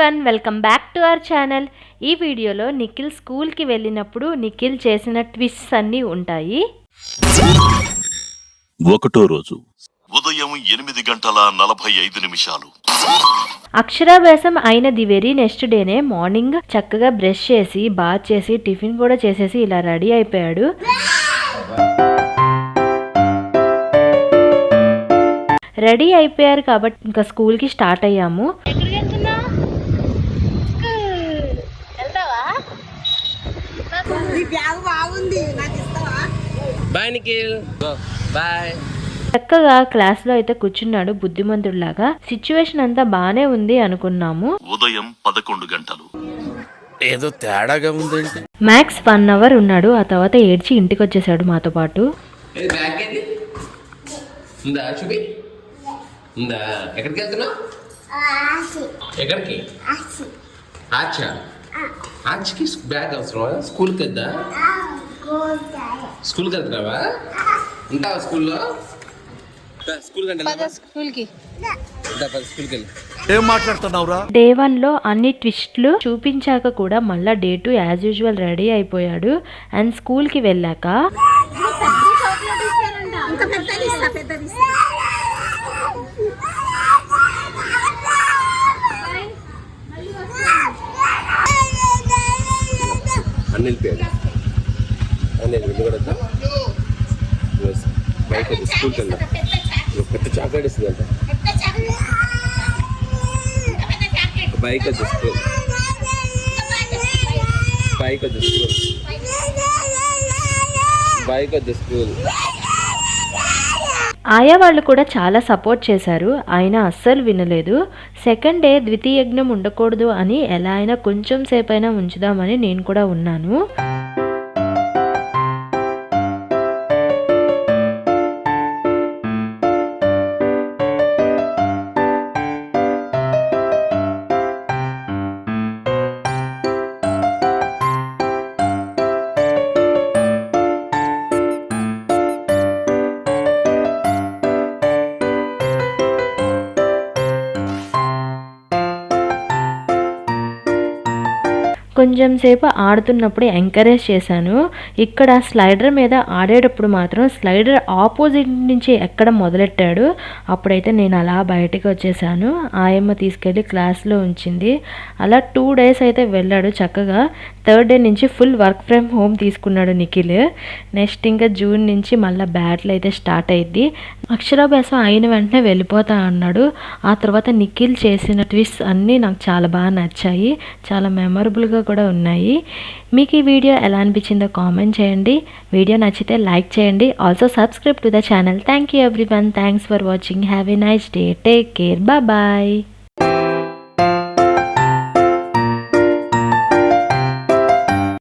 Everyone, welcome back to our channel. ఈ వీడియోలో నిఖిల్ స్కూల్కి వెళ్ళినప్పుడు నిఖిల్ చేసిన ట్విస్ట్స్ అన్నీ ఉంటాయి. ఒకటో రోజు ఉదయం 8:45 అక్షరాభ్యాసం అయిన ది వెరీ నెక్స్ట్ డేనే మార్నింగ్ చక్కగా బ్రష్ చేసి బాత్ చేసి టిఫిన్ కూడా చేసేసి ఇలా రెడీ అయిపోయాడు. రెడీ అయిపోయారు కాబట్టి ఇంకా స్కూల్కి స్టార్ట్ అయ్యాము. చక్కగా క్లాస్ లో అయితే కూర్చున్నాడు బుద్ధిమంతుడిలాగా. సిచ్యువేషన్ అంతా బానే ఉంది అనుకున్నాము. ఉదయం 11 గంటలు. ఏదో తేడాగా ఉందండి. మ్యాక్స్ 1 అవర్ ఉన్నాడు. ఆ తర్వాత ఏడ్చి ఇంటికి వచ్చేసాడు మాతో పాటు. ఎక్కడికి వెళ్తున్నావు? ఎక్కడికి? ఆర్చికి బ్యాగ్ అవసరమా? స్కూల్కి వెళ్దా? స్కూల్కి వెళ్తున్నావా? ఉంటావా స్కూల్లో? ఏం మాట్లాడుతున్నావురా? డే 1 లో అన్ని ట్విస్ట్లు చూపించాక కూడా మళ్ళా డే 2 యాజ్ యూజువల్ రెడీ అయిపోయాడు. అండ్ స్కూల్ కి వెళ్ళాక అనిల్ పేరు అనిల్ కూడా బైక్ అది స్కూల్కి వెళ్దా? పెద్ద చాక్లెట్ ఇస్తుందంట. బైక్ అది స్కూల్ బైక్ అది స్కూల్ బైక్ అది స్కూల్. ఆయా వాళ్ళు కూడా చాలా సపోర్ట్ చేశారు. ఆయన అస్సలు వినలేదు. సెకండ్ డే ద్వితీయ యజ్ఞం ఉండకూడదు అని ఎలా అయినా కొంచెం సేపు అయినా ఉంచుదామని నేను కూడా ఉన్నాను. కొంచెం సేపు ఆడుతున్నప్పుడు ఎంకరేజ్ చేశాను. ఇక్కడ స్లైడర్ మీద ఆడేటప్పుడు మాత్రం స్లైడర్ ఆపోజిట్ నుంచి ఎక్కడ మొదలెట్టాడు. అప్పుడైతే నేను అలా బయటకు వచ్చేసాను. ఆయమ్మ తీసుకెళ్ళి క్లాస్లో ఉంచింది. అలా 2 days అయితే వెళ్ళాడు చక్కగా. 3rd day నుంచి ఫుల్ వర్క్ ఫ్రమ్ హోమ్ తీసుకున్నాడు నిఖిల్. నెక్స్ట్ ఇంకా జూన్ నుంచి మళ్ళీ బ్యాటిల్ అయితే స్టార్ట్ అయ్యింది. అక్షరాభ్యాసం అయిన వెంటనే వెళ్ళిపోతా అన్నాడు. ఆ తర్వాత నిఖిల్ చేసిన ట్విస్ట్ అన్నీ నాకు చాలా బాగా నచ్చాయి. చాలా మెమరబుల్గా కూడా ఉన్నాయి. మీకు ఈ వీడియో ఎలా అనిపించిందో కామెంట్ చేయండి. వీడియో నచ్చితే లైక్ చేయండి. Also subscribe to the channel. Thank you everyone. Thanks for watching. Have a nice day. Take care. Bye.